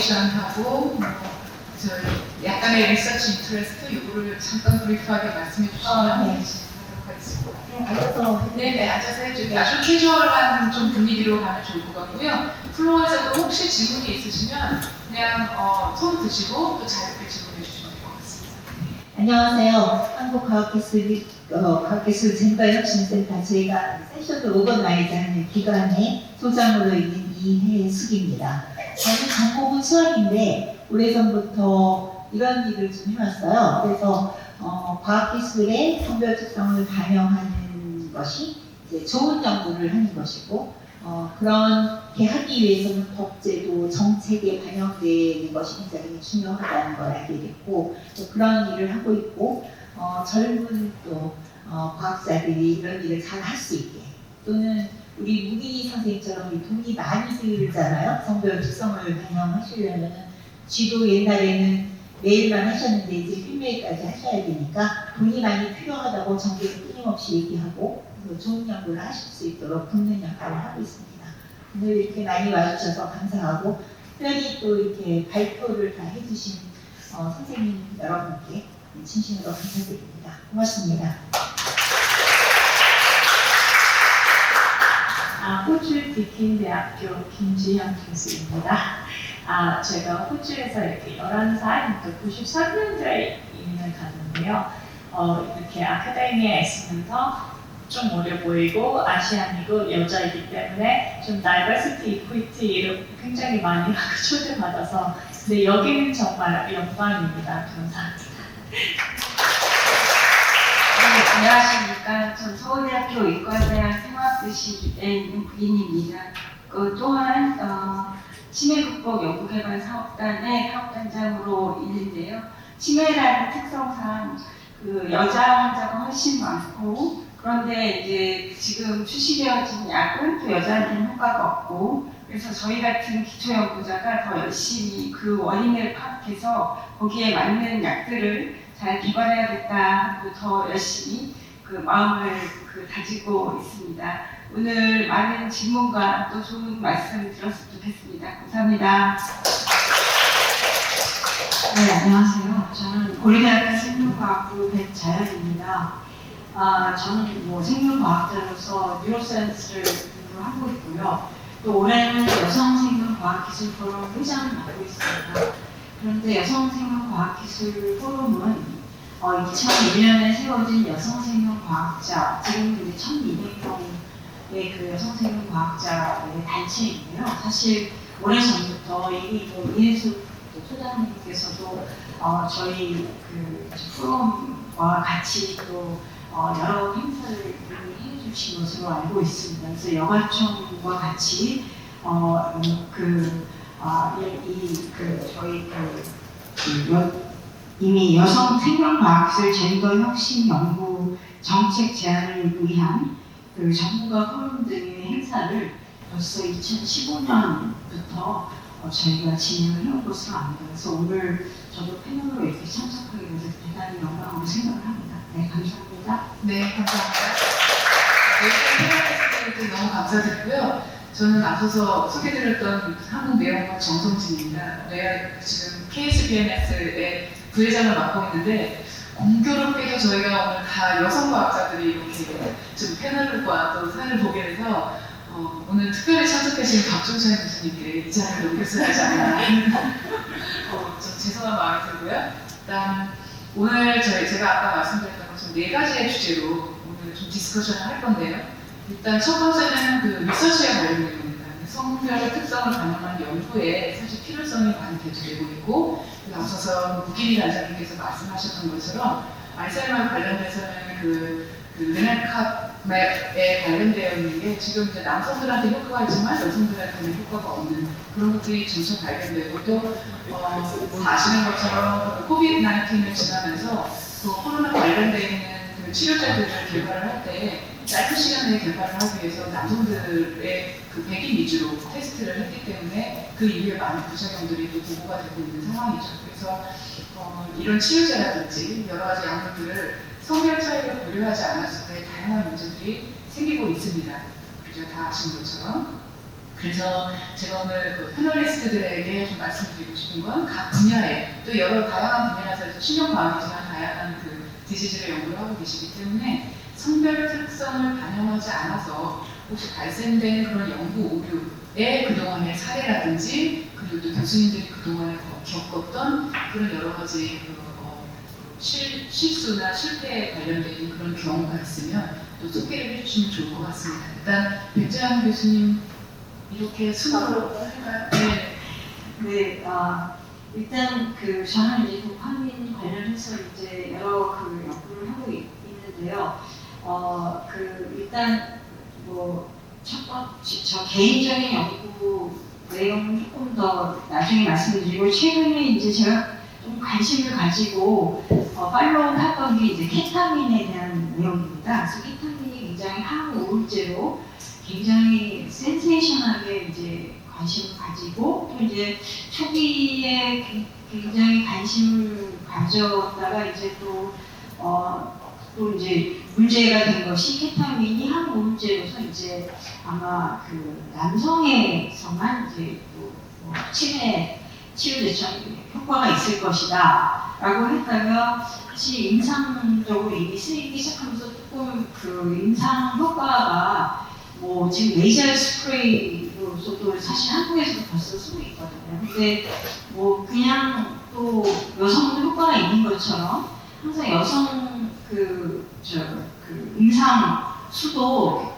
오리엔테이션하고 저희 약간의 리서치 인트레스트 요거를 잠깐 브리프하게 말씀해 주시면 네. 진행하도록 하겠습니다. 앉아서 네네, 앉아서 해주세요. 아주 캐주얼한 좀 분위기로 가면 좋을 것 같고요. 플로어에서도 혹시 질문이 있으시면 그냥 손 드시고 또 자유롭게 질문해 주시면 될 것 같습니다. 안녕하세요. 한국과학기술센터혁신센터 저희가 세션을 오거나이즈 하는 기관의 소장으로 있는 이혜숙입니다. 저는 전공은 수학인데 오래전부터 이런 일을 좀 해왔어요. 그래서 과학기술의 성별 특성을 반영하는 것이 이제 좋은 연구를 하는 것이고 그렇게 하기 위해서는 법제도 정책에 반영되는 것이 굉장히 중요하다는 걸 알게 됐고 또 그런 일을 하고 있고 젊은 또 과학자들이 이런 일을 잘 할 수 있게 또는 우리 무기 선생님처럼 돈이 많이 들잖아요. 성별 특성을 반영하시려면 쥐도 옛날에는 매일만 하셨는데 이제 필매일까지 하셔야 되니까 돈이 많이 필요하다고 정부는 끊임없이 얘기하고 좋은 연구를 하실 수 있도록 돕는 역할을 하고 있습니다. 오늘 이렇게 많이 와주셔서 감사하고 특별히 또 이렇게 발표를 다 해주신 선생님 여러분께 진심으로 감사드립니다. 고맙습니다. 호주 디킨대학교 김지현 교수입니다. 제가 호주에서 이렇게 11살, 93년도에 이민을 갔는데요. 이렇게 아카데미에 있으면서 좀 어려 보이고 아시안이고 여자이기 때문에 좀 다이버시티, 이퀴티를 굉장히 많이 초대받아서 근데 여기는 정말 영광입니다. 감사합니다. 네, 안녕하십니까. 전 서울대학교 의과대학 생화학부실에 있는 부인입니다. 또한 치매 극복 연구개발 사업단의 사업단장으로 있는데요. 치매라는 특성상 여자 환자가 훨씬 많고 그런데 이제 지금 출시되어진 약은 또 여자한테는 효과가 없고 그래서 저희 같은 기초연구자가 더 열심히 그 원인을 파악해서 거기에 맞는 약들을 잘 개발해야겠다 하고 더 열심히 그 마음을 다지고 있습니다. 오늘 많은 질문과 또 좋은 말씀 들었으면 좋겠습니다. 감사합니다. 네, 안녕하세요. 저는 고려대학교 생명과학부 백자연입니다. 저는 생명과학자로서 뉴로사이언스를 하고 있고요. 또 올해는 여성생명과학기술 포럼 회장을 맡고 있습니다. 그런데 여성생명과학기술 포럼은 2001년에 세워진 여성생명과학자, 지금 1200명의 그 여성생명과학자의 단체인데요. 사실 오래전부터 이미 이혜숙 소장님께서도 저희 그 포럼과 같이 또 여러 행사를 해주신 것으로 알고 있습니다. 그래서 여가총과 같이 이미 여성 생명과학기술 젠더 혁신 연구 정책 제안을 위한 그 전문가 포럼 등의 행사를 벌써 2015년부터 저희가 진행을 해온 것으로 압니다. 그래서 오늘 저도 패널로 이렇게 참석하게 돼서 대단히 영광으로 생각을 합니다. 네, 감사합니다. 네, 감사합니다. 네, 패널리스트들 너무 감사드리고요. 저는 앞서서 소개드렸던 한국내용학 정성진입니다. 내가 지금 KSBMS의 부회장을 맡고 있는데 공교롭게도 저희가 오늘 다 여성 과학자들이 이렇게 지금 패널과 또 사연을 보게 돼서 오늘 특별히 참석하신 박종찬 교수님께 이 자리를 넘겼어야 하지 않나 좀 죄송한 마음이 들고요. 일단 오늘 제가 아까 말씀드렸던 것처럼 4가지의 주제로 오늘 좀 디스커션을 할 건데요. 일단 첫 번째는 그 리서치에 관련된 겁니다. 성별의 특성을 반영한 연구에 사실 필요성이 많이 대두되고 있고 앞서서 무기리 단장님께서 말씀하셨던 것처럼 알츠하이머 관련돼서는 그 르네캅에 관련되어 있는 게 지금 이제 남성들한테 효과가 있지만 여성들한테는 효과가 없는 그런 것들이 점차 발견되고 또 아시는 것처럼 코비드-19을 지나면서 또 코로나 관련되어 있는 그 치료제들을 개발을 할 때 짧은 시간 내에 개발을 하기 위해서 남성들의 그 백인 위주로 테스트를 했기 때문에 그 이후에 많은 부작용들이 또 보고가 되고 있는 상황이죠. 그래서 이런 치료제라든지 여러 가지 약물들을 성별 차이를 고려하지 않았을 때 다양한 문제들이 생기고 있습니다. 그죠? 다 아시는 것처럼. 그래서 제가 오늘 그 패널리스트들에게 좀 말씀드리고 싶은 건 각 분야에 또 여러 다양한 분야에서 신경과학이지만 다양한 그 디지즈를 연구를 하고 계시기 때문에 성별 특성을 반영하지 않아서 혹시 발생된 그런 연구 오류의 그동안의 사례라든지 그리고 또 교수님들이 그동안에 겪었던 그런 여러 가지 실수나 실패에 관련된 그런 경우가 있으면 또 소개를 해주시면 좋을 것 같습니다. 일단 백재환 교수님 이렇게 순으로 할까요? 네. 네, 일단 저는 이제 도파민 관련해서 이제 여러 연구를 하고 있는데요. 일단 첫 번째 저 개인적인 연구 내용은 조금 더 나중에 말씀드리고 최근에 이제 제가 좀 관심을 가지고 팔로우 했던 게 이제 케타민에 대한 내용입니다. 그래서 케타민이 굉장히 항우울제로 굉장히 센세이션하게 이제 관심을 가지고 또 이제 초기에 굉장히 관심을 가졌다가 이제 또 이제 문제가 된 것이 케타민이 항우울제로서 이제 아마 남성에서만 이제 치매 치료 대처 효과가 있을 것이다 라고 했다가 사실 임상적으로 이미 쓰이기 시작하면서 조금 임상 효과가 지금 레이저 스프레이로서도 사실 한국에서도 벌써 쓰고 있거든요. 근데 그냥 또 여성도 효과가 있는 것처럼 항상 여성 임상 수도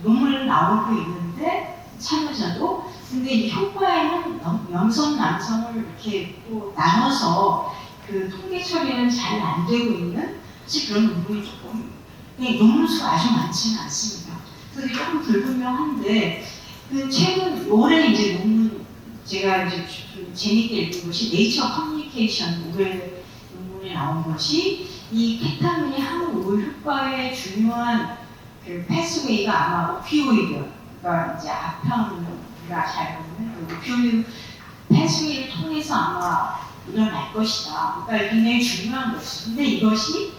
논문 나오고 있는데 참여자도 근데 이 효과에는 여성 남성을 이렇게 또 나눠서 통계 처리는 잘 안 되고 있는 사실 그런 부분이 조금 논문 수가 아주 많지는 않습니다. 그래서 조금 불분명한데 최근 올해 이제 논문 제가 이제 좀 재밌게 읽은 것이 네이처 커뮤니케이션 올해 논문에 나온 것이 이 케타민의 항우울 효과의 중요한 패스웨이가 아마 오피오이드가 이제 우리가 잘 아는 오피오이드 패스웨이를 통해서 아마 일어날 것이다. 그러니까 굉장히 중요한 것이. 근데 이것이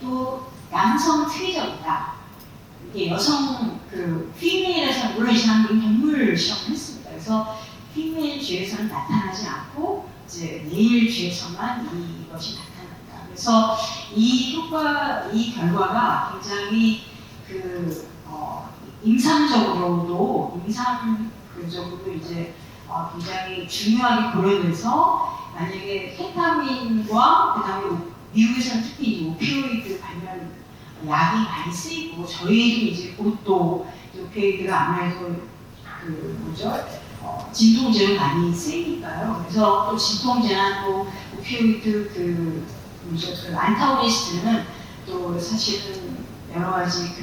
또 남성 특이적이다. 이게 여성 피메일에서 물론 저는 동물 시험을 했습니다. 그래서 피메일 쥐에서는 나타나지 않고 이제 메일 쥐에서만 이것이 나타난다. 그래서 이 결과가 굉장히 임상적으로도 이제 굉장히 중요하게 고려돼서 만약에 케타민과 그다음에 미국에서는 특히 이제 오피오이드 관련 약이 많이 쓰이고 저희도 이제 곧또 오피오이드가 아무래도 진통제로 많이 쓰이니까요. 그래서 또 진통제나 또 오피오이드 안타고니스트는 또 사실은 여러 가지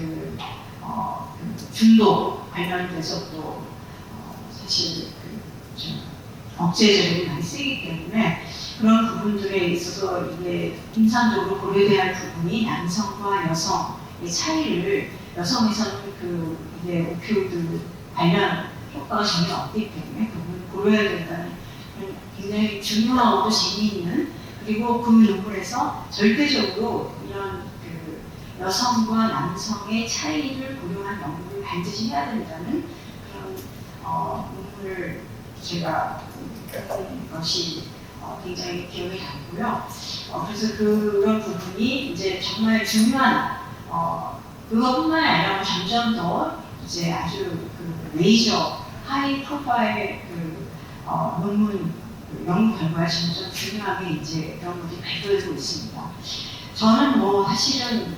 중독 관련돼서 또 사실 억제제로 많이 쓰이기 때문에 그런 부분들에 있어서 이게 임상적으로 고려돼야 할 부분이 남성과 여성의 차이를 여성에서는 이게 오피오이드 관련 효과가 전혀 없기 때문에 그 부분을 고려해야 된다는 굉장히 중요하고 재미있는 그리고 그 논문에서 절대적으로 이런 여성과 남성의 차이를 고려한 연구를 반드시 해야 된다는 그런 논문을 제가 본 것이 굉장히 기억에 남고요. 그래서 그런 부분이 이제 정말 중요한 그것뿐만 아니라 점점 더 이제 아주 메이저 하이 프로파일 논문 연구 결과에 점점 중요하게 이제 그런 것들이 발표되고 있습니다. 저는 사실은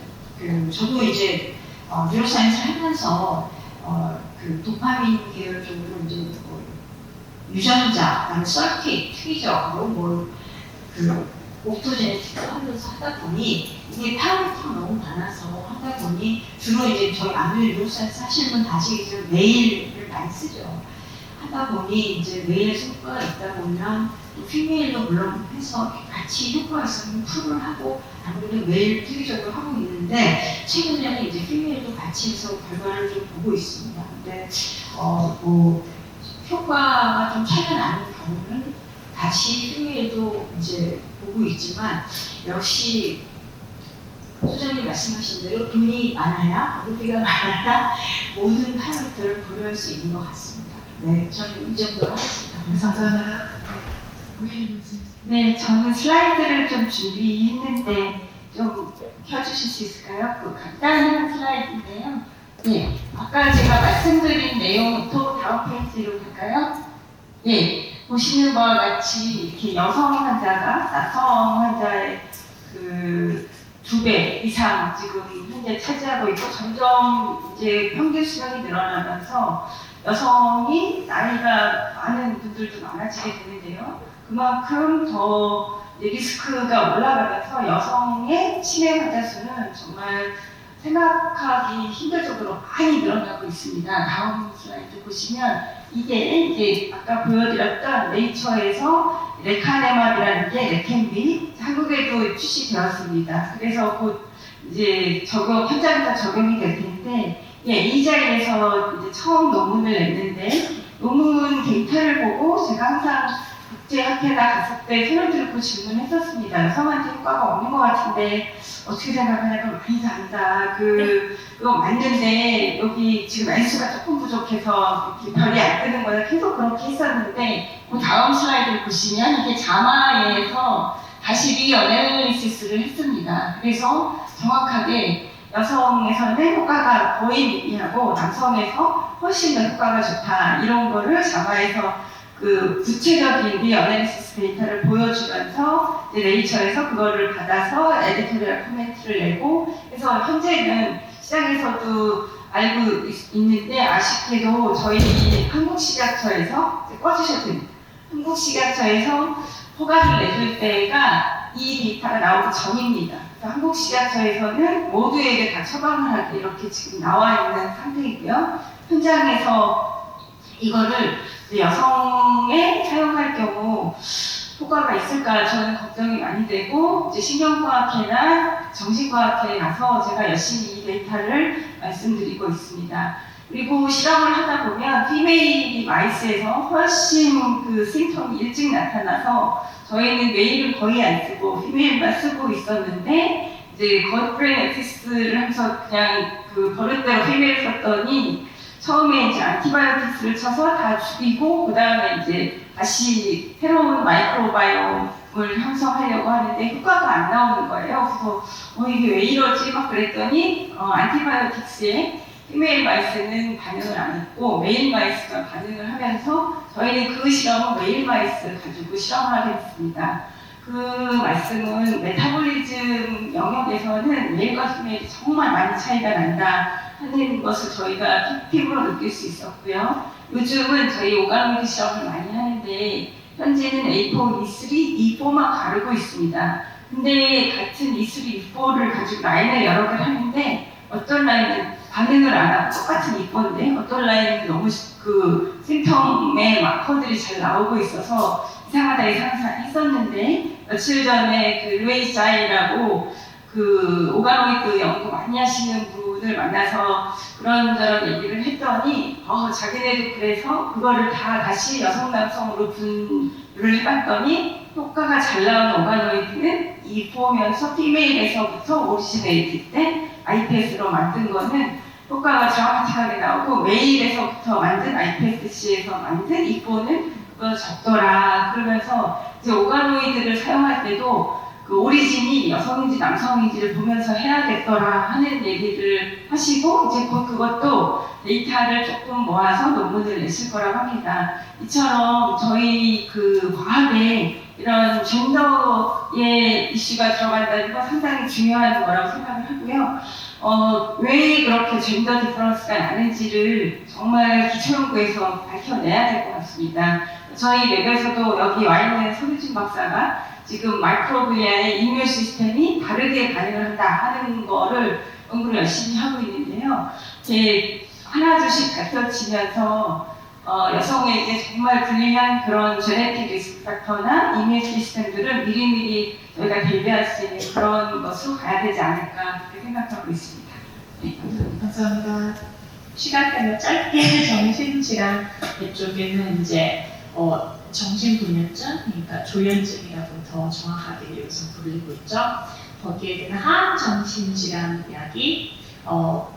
저도 이제 뉴로사이언스를 하면서 도파민 계열 쪽으로 이제 유전자, 그다음에 서킷, 특이적으로 옵토제네틱을 하면서 하다 보니 이게 파워가 너무 많아서 하다 보니 주로 이제 저희 아무래도 뉴로사이언스 하시는 분 아시겠지만 메일을 많이 쓰죠. 하다 보니 이제 메일에 효과가 있다 보면 피메일도 물론 해서 같이 효과가 있으면 풀을 하고 아무래도 메일 특이적으로 하고 있는데 최근에는 이제 피메일도 같이 해서 결과를 좀 보고 있습니다. 근데 효과가 좀 차이가 나는 경우는 다시 피메일도 이제 보고 있지만 역시 소장님 말씀하신 대로 돈이 많아야, 루비가 많아야 모든 파라미터를 고려할 수 있는 것 같습니다. 네, 저는 이 정도로 하겠습니다. 감사합니다. 우일님 네, 저는 슬라이드를 좀 준비했는데 좀 켜주실 수 있을까요? 그 간단한 슬라이드인데요. 네, 아까 제가 말씀드린 내용부터 다음 페이지로 갈까요? 네, 보시는 바와 같이 이렇게 여성 환자가 남성 환자의 그 2배 이상 지금 현재 차지하고 있고 점점 이제 평균 수명이 늘어나면서 여성이 나이가 많은 분들도 많아지게 되는데요. 그만큼 더 리스크가 올라가면서 여성의 치매 환자 수는 정말 생각하기 힘들 정도로 많이 늘어나고 있습니다. 다음 슬라이드 보시면 이게 이제 아까 보여드렸던 네이처에서 레카네맙이라는 게 레캠비 한국에도 출시되었습니다. 그래서 곧 이제 현장에서 적용이 될 텐데 이 자리에서 이제 처음 논문을 냈는데 논문 데이터를 보고 제가 항상 국제학회나 갔을 때 손을 들고 질문했었습니다. 여성한테 효과가 없는 것 같은데 어떻게 생각하냐면 많이 다르다. 그거 맞는데 여기 지금 N수가 조금 부족해서 이렇게 별이 안 뜨는 거야. 계속 그렇게 했었는데 그 다음 슬라이드를 보시면 이게 자마에서 다시 리어널리시스를 했습니다. 그래서 정확하게 여성에서는 효과가 거의 미미하고 남성에서 훨씬 더 효과가 좋다. 이런 거를 자마에서 그 구체적인 리어널리시스 데이터를 보여주면서 이제 네이처에서 그거를 받아서 에디토리얼 코멘트를 내고 그래서 현재는 시장에서도 알고 있는데 아쉽게도 저희 한국식약처에서 꺼주셔도 됩니다. 한국식약처에서 허가를 내줄 때가 이 데이터가 나오기 전입니다. 그래서 한국식약처에서는 모두에게 다 처방을 하게 이렇게 지금 나와 있는 상태이고요. 현장에서 이거를 여성에 사용할 경우 효과가 있을까 저는 걱정이 많이 되고 이제 신경과학회나 정신과학회에 가서 제가 열심히 이 데이터를 말씀드리고 있습니다. 그리고 실험을 하다 보면 피메일 마이스에서 훨씬 그 심통이 일찍 나타나서 저희는 메일은 거의 안 쓰고 피메일만 쓰고 있었는데 이제 겉브레인 에티스를 하면서 그냥 그 버릇대로 피메일 썼더니 처음에 이제 안티바이오틱스를 쳐서 다 죽이고 그 다음에 이제 다시 새로운 마이크로바이옴을 형성하려고 하는데 효과가 안 나오는 거예요. 그래서 이게 왜 이러지? 막 그랬더니 안티바이오틱스에 피메일 마이스는 반응을 안 했고 메일 마이스가 반응을 하면서 저희는 그 실험은 메일 마이스를 가지고 실험을 하게 됐습니다. 그 말씀은 메타볼리즘 영역에서는 메일과 피메일이 정말 많이 차이가 난다 하는 것을 저희가 피부로 느낄 수 있었고요. 요즘은 저희 오가노이드 실험을 많이 하는데 현재는 A4, E3, E4만 가르고 있습니다. 근데 같은 E3, E4를 가지고 라인을 여러 개를 하는데 어떤 라인은 반응을 안 하고 똑같은 E4인데 어떤 라인은 너무 그 심텀의 마커들이 잘 나오고 있어서 이상하다 했었는데 며칠 전에 그 루에이자이라고 그 오가노이드 연구 많이 하시는 분을 만나서 그런저런 얘기를 했더니 자기네도 그래서 그거를 다 다시 여성 남성으로 분류를 해봤더니 효과가 잘 나오는 오가노이드는 E4면서 피메일에서부터 오리지네이트 때 iPS로 만든 거는 효과가 정확하게 나오고 메일에서부터 만든 iPSC에서 만든 E4는 그거 적더라. 그러면서 이제 오가노이드를 사용할 때도 그 오리진이 여성인지 남성인지를 보면서 해야겠더라 하는 얘기를 하시고 이제 곧 그것도 데이터를 조금 모아서 논문을 내실 거라고 합니다. 이처럼 저희 그 과학에 이런 젠더의 이슈가 들어간다는 건 상당히 중요한 거라고 생각을 하고요. 왜 그렇게 젠더 디퍼런스가 나는지를 정말 기초연구에서 밝혀내야 될 것 같습니다. 저희 랩에서도 여기 와 있는 손유진 박사가 지금 마이크로비아의 이뮤 시스템이 다르게 반응을 한다 하는 거를 연구를 열심히 하고 있는데요. 하나둘씩 밝혀지면서 여성에게 정말 불리한 그런 제네틱 리스크 팩터나 이뮤 시스템들을 미리미리 저희가 대비할 수 있는 그런 것으로 가야 되지 않을까 그렇게 생각하고 있습니다. 네, 감사합니다. 시간 때문에 짧게 정신질환 이쪽에는 이제 정신불면증, 그러니까 조현증이라고 더 정확하게 요즘 부르고 있죠. 거기에 대한 항정신질환 이야기.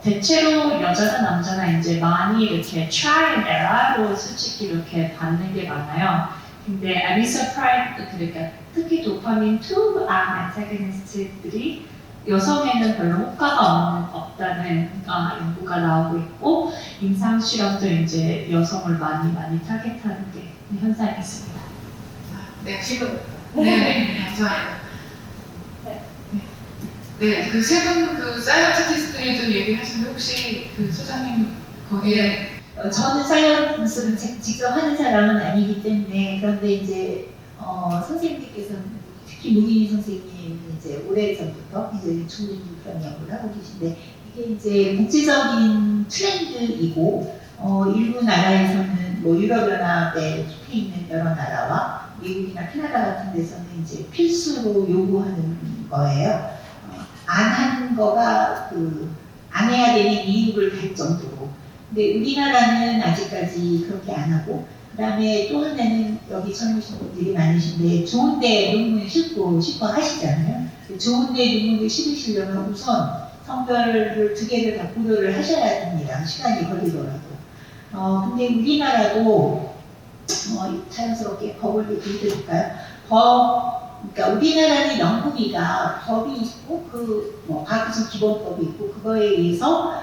대체로 여자나 남자나 이제 많이 이렇게 try and error로 솔직히 이렇게 받는 게 많아요. 근데 아미사프라이드 그러니까 특히 도파민 2 안타고니스트들이 여성에는 별로 효과가 없다는 연구가 나오고 있고 임상 실험도 이제 여성을 많이 타겟하는 게 현상이 있습니다. 네, 지금. 네, 감사합니다. 네, 그 세 분 그 사이언티스트에도 얘기하시는데 혹시 그 소장님 거기에 저는 사이언스를 직접 하는 사람은 아니기 때문에 그런데 이제 선생님께서는 특히 노기니 선생님이 이제 오래전부터 이제 중립 그런 연구를 하고 계신데 이게 이제 국제적인 트렌드이고 일부 나라에서는 뭐 유럽연합에 속해 있는 여러 나라와 미국이나 캐나다 같은 데서는 이제 필수로 요구하는 거예요. 안 하는 거가 안 해야 되는 이유를 갈 정도로. 근데 우리나라는 아직까지 그렇게 안 하고, 그 다음에 또 하나는 여기 젊으신 분들이 많으신데, 좋은데 논문 싣고 싶어 하시잖아요. 좋은데 논문을 싣으시려면 우선 성별을 2개를 다 고려를 하셔야 됩니다. 시간이 걸리더라도. 근데 우리나라도, 자연스럽게 법을 얘기해드릴까요? 그러니까 우리나라는 연구비가 법이 있고 과학기술 기본법이 있고 그거에 의해서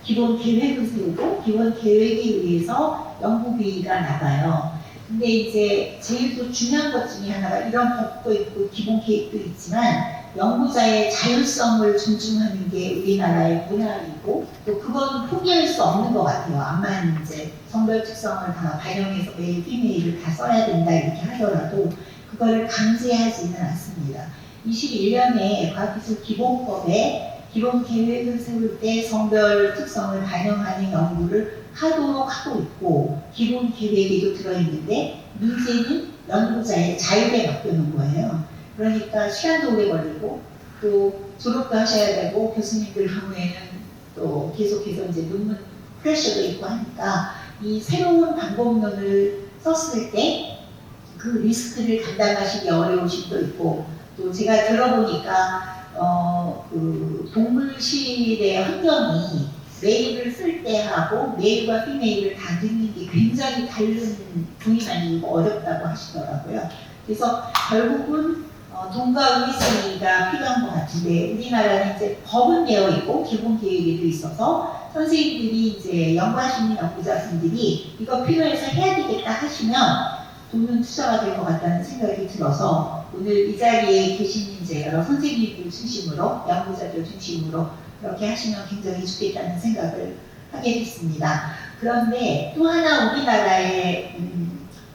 기본 계획을 세우고 기본 계획에 의해서 연구비가 나가요. 근데 이제 제일 또 중요한 것 중에 하나가 이런 법도 있고 기본 계획도 있지만 연구자의 자율성을 존중하는 게 우리나라의 문화이고 또 그건 포기할 수 없는 것 같아요. 암만 이제 성별 특성을 다 반영해서 메일, 피메일을 다 써야 된다 이렇게 하더라도 그걸 강제하지는 않습니다. 21년에 과학기술 기본법에 기본 계획을 세울 때 성별 특성을 반영하는 연구를 하도록 하고 있고 기본 계획에도 들어있는데 문제는 연구자의 자율에 맡겨놓은 거예요. 그러니까 시간도 오래 걸리고 또 졸업도 하셔야 되고 교수님들 경우에는 또 계속해서 이제 논문 프레셔도 있고 하니까 이 새로운 방법론을 썼을 때 그 리스크를 감당하시기 어려우신 분도 있고 또 제가 들어보니까 그 동물실의 환경이 메일을 쓸 때 하고 메일과 피메일을 다 넣는 게 굉장히 다른 분이 아니고 어렵다고 하시더라고요. 그래서 결국은 동과 의사가 필요한 것 같은데 우리나라는 이제 법은 되어 있고 기본 계획에도 있어서 선생님들이 이제 연구하시는 연구자분들이 이거 필요해서 해야 되겠다 하시면 돈은 투자가 될 것 같다는 생각이 들어서 오늘 이 자리에 계신 이제 여러 선생님들 중심으로 연구자들 중심으로 그렇게 하시면 굉장히 좋겠다는 생각을 하게 됐습니다. 그런데 또 하나 우리나라의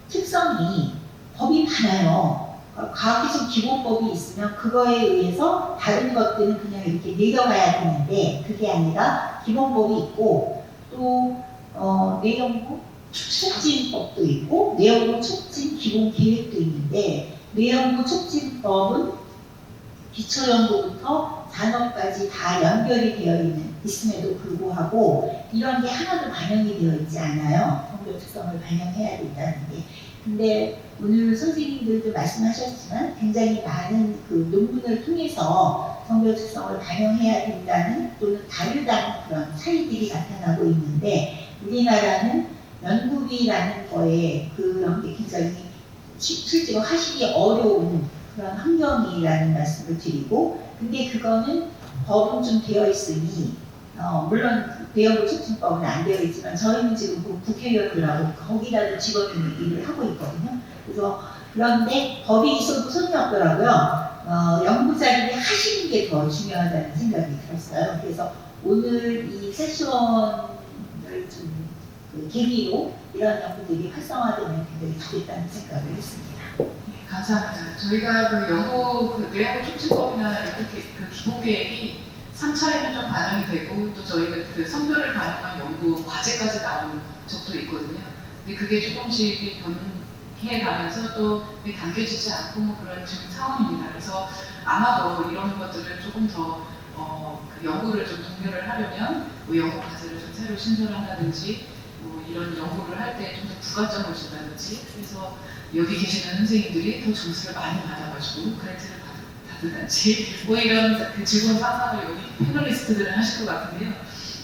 특성이 법이 많아요. 과학기술 기본법이 있으면 그거에 의해서 다른 것들은 그냥 이렇게 내려가야 되는데 그게 아니라 기본법이 있고 또 내용부 촉진법도 있고 내용부 촉진 기본 계획도 있는데 내용부 촉진법은 기초연구부터 산업까지 다 연결이 되어 있음에도 불구하고 이런 게 하나도 반영이 되어 있지 않아요. 성별 특성을 반영해야 된다는 게. 근데 오늘 선생님들도 말씀하셨지만 굉장히 많은 그 논문을 통해서 성별 특성을 반영해야 된다는 또는 다르다는 그런 차이들이 나타나고 있는데 우리나라는 연구비라는 거에 그런 게 굉장히 실제로 하시기 어려운 그런 환경이라는 말씀을 드리고 근데 그거는 법은 좀 되어 있으니 물론 내용부 촉진법은 안 되어 있지만 저희는 지금 국회의원들하고 거기다도 집어넣는 일을 하고 있거든요. 그래서 그런데 법이 있어도 소용이 없더라고요. 연구자들이 하시는 게 더 중요하다는 생각이 들었어요. 그래서 오늘 이 세션을 좀 계기로 이런 연구들이 활성화되면 굉장히 좋겠다는 생각을 했습니다. 네, 감사합니다. 저희가 그 연구 그 내용부 촉진법이나 이렇게 그 기본 계획이 3차에는 좀 반영이 되고 또 저희가 그 성별을 반영한 연구 과제까지 나온 적도 있거든요. 근데 그게 조금씩 변해 가면서 또 당겨지지 않고 뭐 그런 지금 상황입니다. 그래서 아마도 이런 것들을 조금 더 그 연구를 좀 동료를 하려면 뭐 연구 과제를 좀 새로 신설을 한다든지 뭐 이런 연구를 할 때 좀 더 부가점을 준다든지 그래서 여기 계시는 선생님들이 더 점수를 많이 받아가지고 그랜트를 같은지 뭐 이런 그 즐거운 상상을 여기 패널리스트들은 하실 것 같은데요.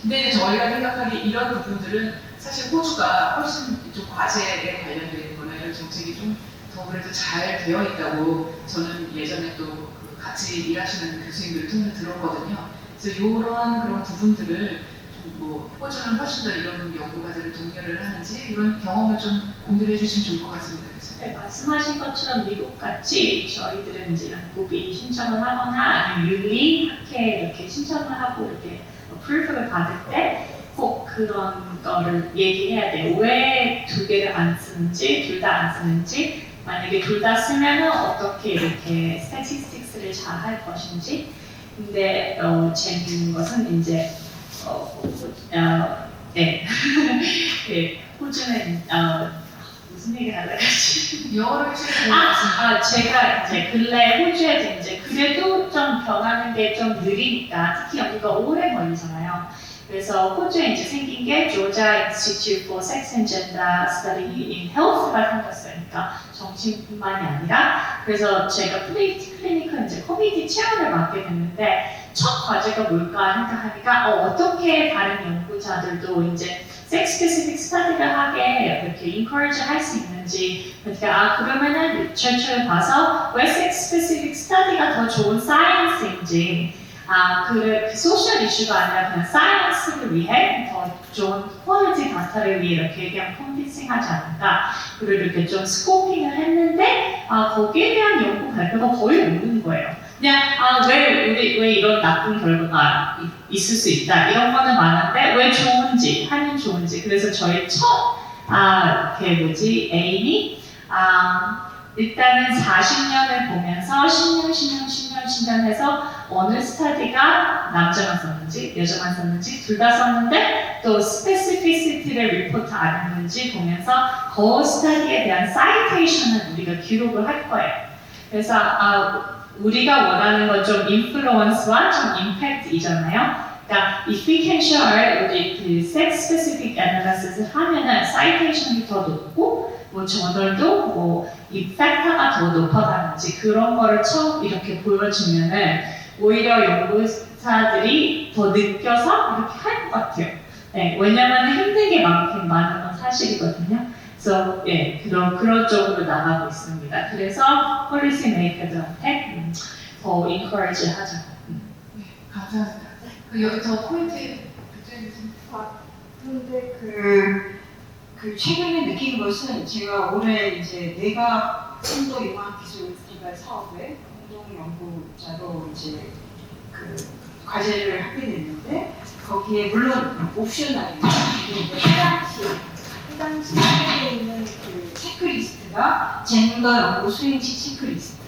근데 이제 저희가 생각하기 이런 부분들은 사실 호주가 훨씬 좀 과제에 관련되어 있는 거나 이런 정책이 좀 더 그래도 잘 되어 있다고 저는 예전에 또그 같이 일하시는 교수님들을 통해 들었거든요. 그래서 이런 그런 부분들을 뭐 호주는 훨씬 더 이런 연구 과제를 독려를 하는지 이런 경험을 좀 공유해 주시면 좋을 것 같습니다. 그래서. 네, 말씀하신 것처럼 미국 같이 저희들은 이제 연구비 신청을 하거나 아니면 윤리 학회 이렇게 신청을 하고 이렇게 프리프를 받을 때 꼭 그런 거를 얘기해야 돼요. 왜 두 개를 안 쓰는지, 둘 다 안 쓰는지, 만약에 둘 다 쓰면은 어떻게 이렇게 스태티스틱스를 잘 할 것인지. 근데 재밌는 것은 이제 네. 네, 호주는 무슨 얘기를 하려고 했지? 영어를 하시는 것 같습니다. 제가 이제 근래 호주에서 이제 그래도 좀 변하는 게 좀 느리니까 특히 여기가 오래 걸리잖아요. 그래서 호주에 이제 생긴 게 Georgia Institute for Sex and Gender Study in Health가 생겼어요. 그러니까 정신뿐만이 아니라 그래서 제가 클리니컬 이제 커뮤니티 체험을 맡게 됐는데 첫 과제가 뭘까 생각하니까 어떻게 다른 연구자들도 이제 섹스 스페시픽 스터디를 하게 이렇게 인커리지 할 수 있는지 그러니까 그러면은 리처처를 봐서 왜 섹스 스페시픽 스터디가 더 좋은 사이언스인지 그 소셜 이슈가 아니라 그냥 사이언스를 위해 더 좋은 퀄리티 다타를 위해 이렇게 그냥 컨빈싱하지 않을까 그리고 이렇게 좀 스코핑을 했는데 거기에 대한 연구 발표가 거의 없는 거예요. 그냥 왜 이런 나쁜 결과가 있을 수 있다 이런 거는 많은데 왜 좋은지 하면 좋은지 그래서 저희 첫 에임이 일단은 40년을 보면서 10년 해서 어느 스터디가 남자만 썼는지 여자만 썼는지 둘 다 썼는데 또 스페시피시티를 리포트 안 했는지 보면서 그 스터디에 대한 사이테이션을 우리가 기록을 할 거예요. 그래서 우리가 원하는 건 좀 인플루언스와 좀 임팩트이잖아요. 그러니까 if we can show 우리 그 sex specific analysis를 하면은 사이테이션이 더 높고 뭐 저널도 뭐 이 팩터가 더 높아가는지 그런 거를 처음 이렇게 보여주면은 오히려 연구사들이 더 느껴서 이렇게 할 것 같아요. 네, 왜냐면 힘든 게 많은 건 사실이거든요. 그래서 그런 쪽으로 나가고 있습니다. 그래서 폴리시 메이커들한테 더 인커리지 하자. 네, 감사합니다. 여기 더 포인트 그런데 최근에 느낀 것은 제가 올해 이제 내가 선도 융합기술 개발 사업에 공동 연구자로 이제 그 과제를 하게 됐는데 거기에 물론 옵셔널이고 해당 시간에 있는 그 체크리스트가 젠더 연구 수행시 체크리스트.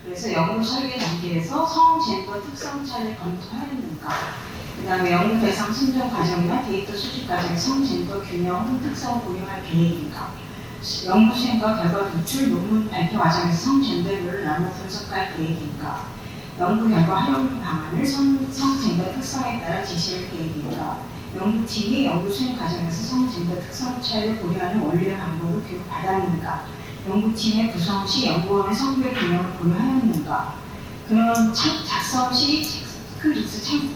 그래서 연구 설계 단계에서 성 젠더 특성 차를 검토하였는가. 그다음에 연구 대상 선정 과정이나 데이터 수집 과정에 성 젠더 균형 특성을 고려할 계획인가. 연구 수행과 결과 도출 논문 발표 과정에서 성 젠더를 나눠 분석할 계획인가. 연구 결과 활용 방안을 성 젠더 특성에 따라 제시할 계획인가. 연구팀이 연구 수행 과정에서 성 젠더 특성 차이를 고려하는 원리와 방법을 교육받았는가. 연구팀의 구성 시 연구원의 성별 균형을 고려하였는가. 그런 작성 시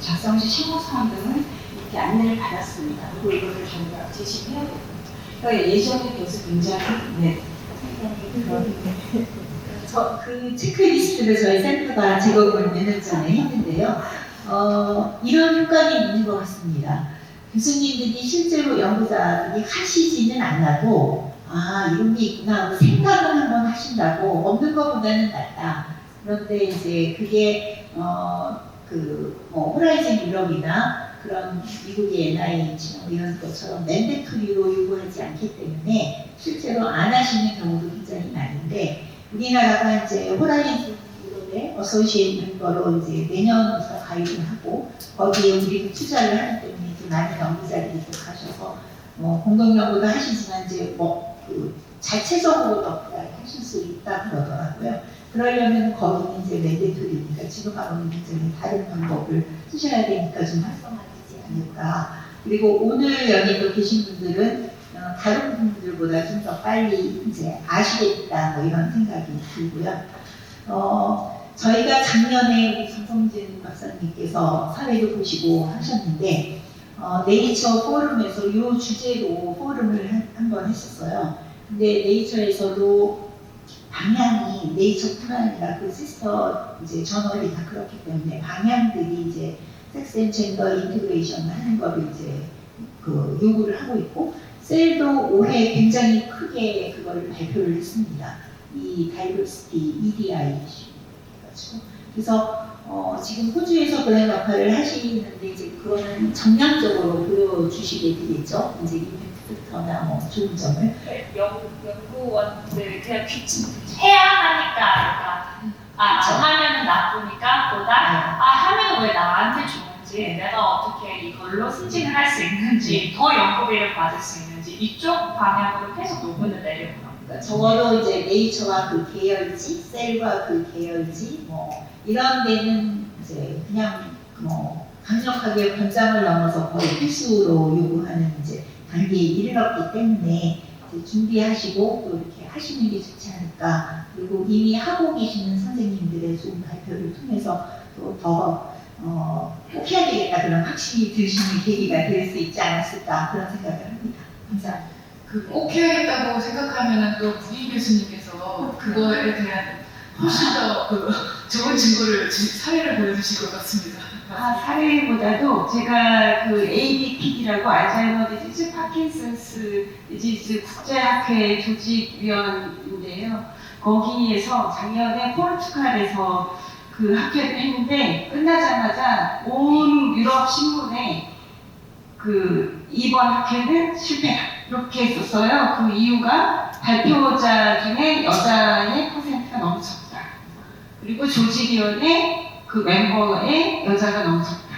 작성 시 참고 사항 등은 이렇게 안내를 받았습니다. 그리고 이거를 저희가 제시해야 되고. 그러니까 예전에 비해서 굉장히 그 체크리스트를 저희 센터가 제공을 몇 년 전에 했는데요. 이런 효과는 있는 것 같습니다. 교수님들이 실제로 연구자들이 하시지는 않아도 이런 게 있구나 하고 생각을 한번 하신다고 없는 것보다는 낫다. 그런데 이제 그게 호라이즌 유럽이나 그런 미국의 NIH 이런 것처럼 맨데토리로 요구하지 않기 때문에 실제로 안 하시는 경우도 굉장히 많은데 우리나라가 이제 호라이즌 유럽의 어소시에이트 멤버로 이제 내년부터 가입을 하고 거기에 우리도 투자를 하기 때문에 이제 많은 연구자들이 또 가셔서 공동 연구도 하시지만 이제 자체적으로도 하실 수 있다 그러더라고요. 그러려면 거기는 이제 맨데토리니까 지금 하고는 굉장히 다른 방법을 쓰셔야 되니까 좀 활성화되지 않을까. 그리고 오늘 여기 또 계신 분들은 다른 분들보다 좀 더 빨리 이제 아시겠다 이런 생각이 들고요. 저희가 작년에 우리 정성진 박사님께서 사회도 보시고 하셨는데 네이처 포럼에서 이 주제로 포럼을 한번 했었어요. 근데 네이처에서도 방향이 네이처뿐만 아니라 그 시스터 이제 저널이 다 그렇기 때문에 방향들이 이제 섹스 앤 젠더 인티그레이션 하는 거를 이제 그 요구를 하고 있고 셀도 올해 굉장히 크게 그거를 발표를 했습니다. 이 다이버시티 EDI 해가지고 그래서 지금 호주에서 그런 역할을 하시는데 이제 그거는 정량적으로 보여주시게 되겠죠. 이제 이벤트부터나 뭐 좋은 점을 연구원들 그냥 해야 하니까 안 하면은 나쁘니까 보다 하면 왜 나한테 좋은지 내가 어떻게 이걸로 승진을 할 수 있는지 더 연구비를 받을 수 있는지 이쪽 방향으로 계속 노선을 내려고 합니다. 적어도 이제 네이처와 그 계열지, 셀과 그 계열지 뭐 이런 데는 이제 그냥 뭐 강력하게 권장을 넘어서 거의 필수로 요구하는 이제 단계에 이르렀기 때문에 이제 준비하시고 또 이렇게 하시는 게 좋지 않을까. 그리고 이미 하고 계시는 선생님들의 좋은 발표를 통해서 또 더 꼭 해야 되겠다 그런 확신이 드시는 계기가 될 수 있지 않았을까 그런 생각을 합니다. 감사합니다. 그 꼭 해야겠다고 생각하면은 또 부인 교수님께서 그거에 대한 훨씬 더 좋은 증거를 사례를 보여주실 것 같습니다. 사례보다도 제가 그 ABPD라고 알츠하이머 디지즈 파킨슨스 디지즈 국제학회 조직위원인데요. 거기에서 작년에 포르투갈에서 그 학회를 했는데 끝나자마자 온 유럽 신문에 그 이번 학회는 실패다 이렇게 썼어요. 그 이유가 발표자 중에 여자의 퍼센트가 너무 적다. 그리고 조직위원회 그 멤버의 여자가 너무 적다.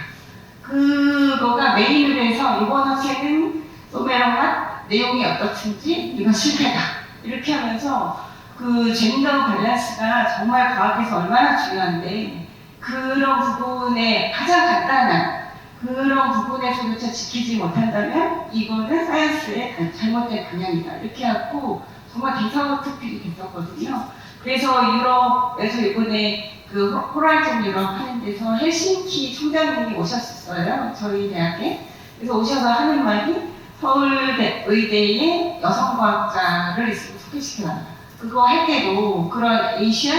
그거가 메인을 해서 이번 학회는 소매러만 내용이 어떻든지 이건 실패다. 이렇게 하면서 그 젠더 밸런스가 정말 과학에서 얼마나 중요한데 그런 부분에 가장 간단한 그런 부분에서조차 지키지 못한다면 이거는 사이언스의 잘못된 방향이다. 이렇게 하고 정말 대성 투필이 됐었거든요. 그래서 유럽에서 이번에 그 호라이즌 유럽 하는 데서 헬싱키 총장님이 오셨어요. 저희 대학에. 그래서 오셔서 하는 말이 서울의대의 여성과학자를 있으면 소개시켜달라. 그거 할 때도 그런 에이시안,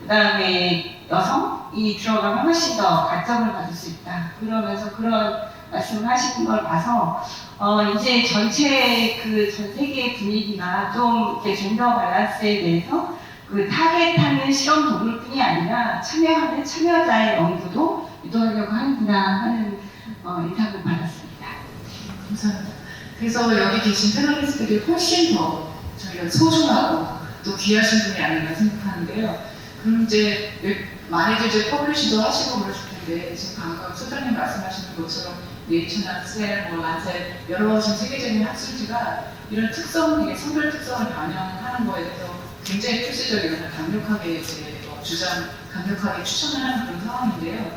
그 다음에 여성이 들어가면 훨씬 더 가점을 받을 수 있다. 그러면서 그런 말씀을 하시는 걸 봐서 이제 전체 그 전 세계 분위기가 좀 이렇게 젠더 밸런스에 대해서 그 타겟하는 실험 동물뿐이 아니라 참여하는 참여자의 연구도 유도하려고 하는구나 하는 인상을 받았습니다. 감사합니다. 그래서 여기 계신 패널리스트들이 훨씬 더 저희가 소중하고 또 귀하신 분이 아닌가 생각하는데요. 그럼 이제 많이들 이제 퍼블리시도 하시고 그러실 텐데 지금 방금 소장님 말씀하시는 것처럼 네이처나 셀, 란셋 여러 지금 세계적인 학술지가 이런 특성, 이게 성별 특성을 반영하는 거에 대해서 굉장히 필수적이고 강력하게 강력하게 추천하는 그런 상황인데요.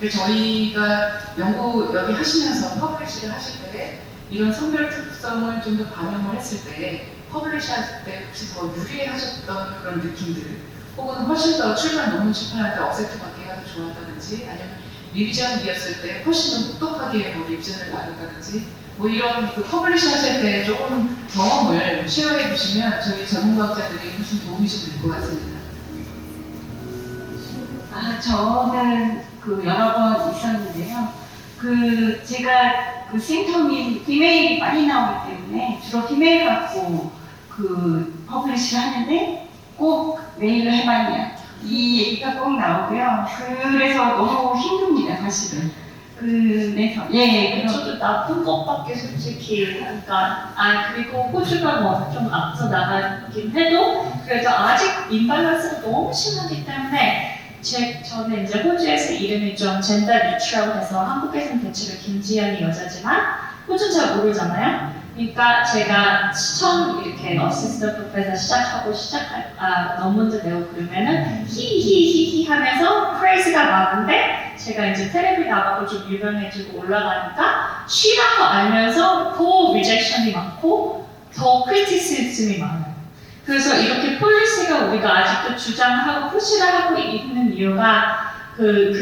저희가 연구 여기 하시면서 퍼블리시를 하실 때 이런 성별 특성을 좀 더 반영을 했을 때 퍼블리시 하실 때 혹시 더 유리하셨던 그런 느낌들 혹은 훨씬 더 논문 출판할 때 억셉트 받기가 더 좋았다든지 아니면 리비전이었을 때 훨씬 더 똑똑하게 리비전을 나눴다든지 뭐 이런 그 퍼블리시 하실 때 조금 경험을 쉐어해 주시면 저희 전문가학자들이 훨씬 도움이 좀 될 것 같습니다. 저는 그 여러 번 있었는데요. 그 제가 그 심텀이 피메일이 많이 나오기 때문에 주로 피메일 갖고 그 퍼블리시를 하는데 꼭 메일을 해봤냐 이 얘기가 꼭 나오고요. 그래서 너무 힘듭니다 사실은. 그래서 저도 나쁜 것밖에 솔직히 그러니까 그리고 호주가 뭐 좀 앞서 나가긴 해도 그래도 아직 인밸런스가 너무 심하기 때문에 저는 이제 호주에서 이름이 좀 젠더 뉴트럴해서 한국에서는 대체로 김지연이 여자지만 호주는 잘 모르잖아요. 그러니까 제가 처음 이렇게 어시스턴트 프로페서 시작하고 논문도 내고 그러면은 히히히히 하면서 프레이즈가 많은데 제가 이제 텔레비 나가고 좀 유명해지고 올라가니까 쉬라고 알면서 더 리젝션이 많고 더 크리티시즘이 많아요. 그래서 이렇게 폴리시가 우리가 아직도 주장하고 푸시를 하고 있는 이유가 그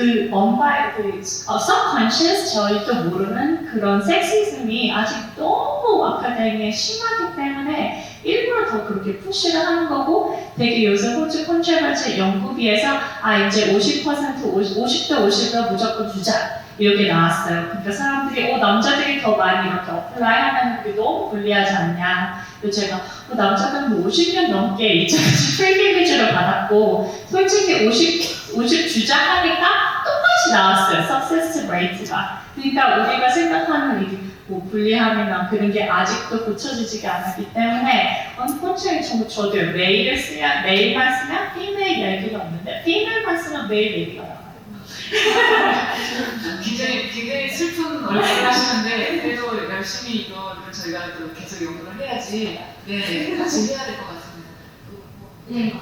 subconscious 저희도 모르는 그런 섹시즘이 아직 너무 아카데미에 심하기 때문에 일부러 더 그렇게 푸시를 하는 거고 되게 요새 호주 콘트라버시 연구비에서 이제 50대 50을 무조건 주자 이렇게 나왔어요. 그러니까 사람들이 남자들이 더 많이 이렇게 어플라이 하면 그게 너무 불리하지 않냐. 그래서 제가 남자들은 50년 넘게 이제까지 프리빌리지를 받았고 솔직히 50 주자 하니까 똑같이 나왔어요. 석세스 레이트가. 그러니까 우리가 생각하는 이게 불리함이나 그런 게 아직도 고쳐지지가 않았기 때문에 unfortunately 저도 메일만 쓰면 피메일 얘기가 없는데 피메일만 쓰면 메일 얘기가 나와요. 굉장히 슬픈 얼굴을 하시는데 그래도 열심히 이거를 저희가 또 계속 연구를 해야지 같이 해야 될 것 같습니다.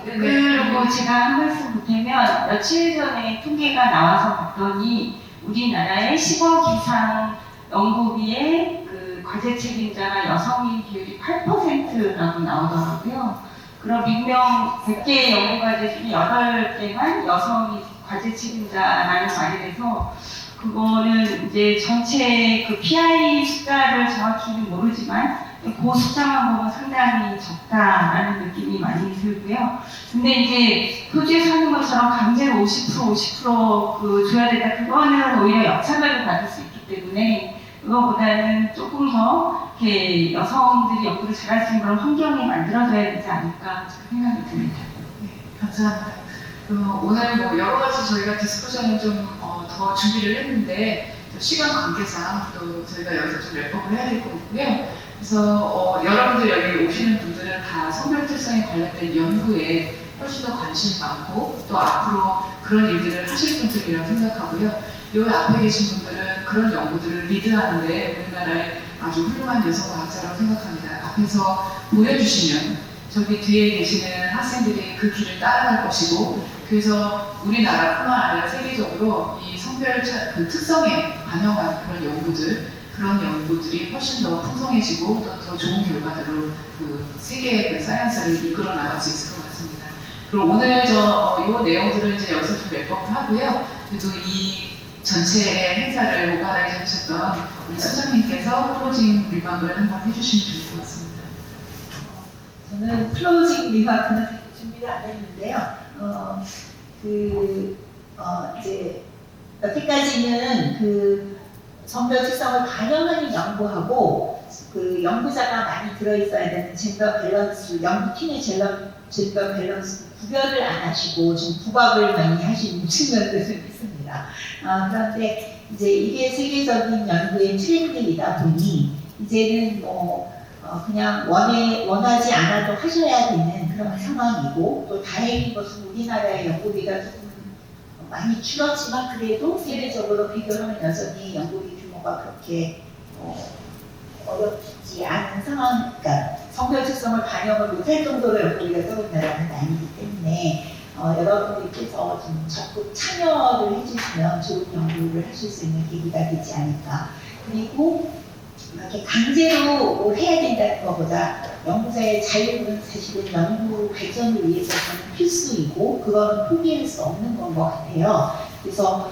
그리고 제가 한 말씀 보태면 며칠 전에 통계가 나와서 봤더니 우리나라의 10억 이상 연구비의 그 과제 책임자가 여성인 비율이 8%라고 나오더라고요. 그럼 익명 100개 연구과제 중에 8개만 여성이 과제 책임자라는 말이 돼서 그거는 이제 전체 그 PI 숫자를 정확히는 모르지만 그 숫자만 보면 상당히 적다라는 느낌이 많이 들고요. 근데 이제 호주에 사는 것처럼 강제로 50% 그 줘야 된다. 그거는 오히려 역차별을 받을 수 있기 때문에 그거보다는 조금 더 이렇게 여성들이 연구를 잘할 수 있는 그런 환경이 만들어져야 되지 않을까 생각이 듭니다. 네, 감사합니다. 오늘 여러 가지 저희가 디스커션을 좀 더 준비를 했는데 시간 관계상 또 저희가 여기서 좀 랩업을 해야 될 거고요. 그래서 여러분들 여기 오시는 분들은 다 성별 특성에 관련된 연구에 훨씬 더 관심이 많고 또 앞으로 그런 일들을 하실 분들이라고 생각하고요. 여기 앞에 계신 분들은 그런 연구들을 리드하는데 우리나라의 아주 훌륭한 여성 과학자라고 생각합니다. 앞에서 보여주시면 저기 뒤에 계시는 학생들이 그 길을 따라갈 것이고 그래서 우리나라뿐만 아니라 세계적으로 이 성별 그 특성에 반영한 그런 연구들이 훨씬 더 풍성해지고 더 좋은 결과들로 그 세계의 그 사이언스를 이끌어 나갈 수 있을 것 같습니다. 그리고 오늘 이 내용들은 이제 여기서 좀 랩업 하고요. 그래도 이 전체의 행사를 오가나이즈 하셨던 우리 소장님께서 클로징 리마크를 한번 해주시면 좋을 것 같습니다. 저는 클로징 리마크는 준비를 안 했는데요. 이제 여태까지는 그 성별 특성을 반영하는 연구하고 그 연구자가 많이 들어있어야 되는 젠더 밸런스, 연구팀의 젠더 밸런스 구별을 안 하시고 좀 부각을 많이 하시는 측면도 좀 있습니다. 그런데 이제 이게 세계적인 연구의 트렌드이다 보니 이제는 그냥 원하지 않아도 하셔야 되는 그런 상황이고 또 다행인 것은 우리나라의 연구비가 조금 많이 줄었지만 그래도 세계적으로 비교하면 여전히 연구비 규모가 그렇게 어렵지 않은 상황, 그러니까 성별 특성을 반영을 못할 정도로 연구비가 적은 나라는 아니기 때문에 여러분들께서 좀 적극 참여를 해주시면 좋은 연구를 하실 수 있는 계기가 되지 않을까. 그리고 이렇게 강제로 해야 된다는 것보다 연구자의 자유는 사실은 연구 발전을 위해서는 필수이고 그거는 포기할 수 없는 건 것 같아요. 그래서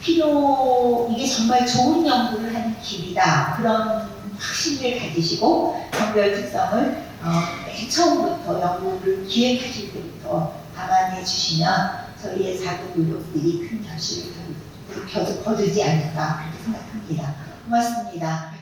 이게 정말 좋은 연구를 하는 길이다. 그런 확신을 가지시고 성별 특성을 맨 처음부터 연구를 기획하실 때부터 감안해 주시면 저희의 작은 노력들이 큰 결실을 거두지 않을까 그렇게 생각합니다. 고맙습니다.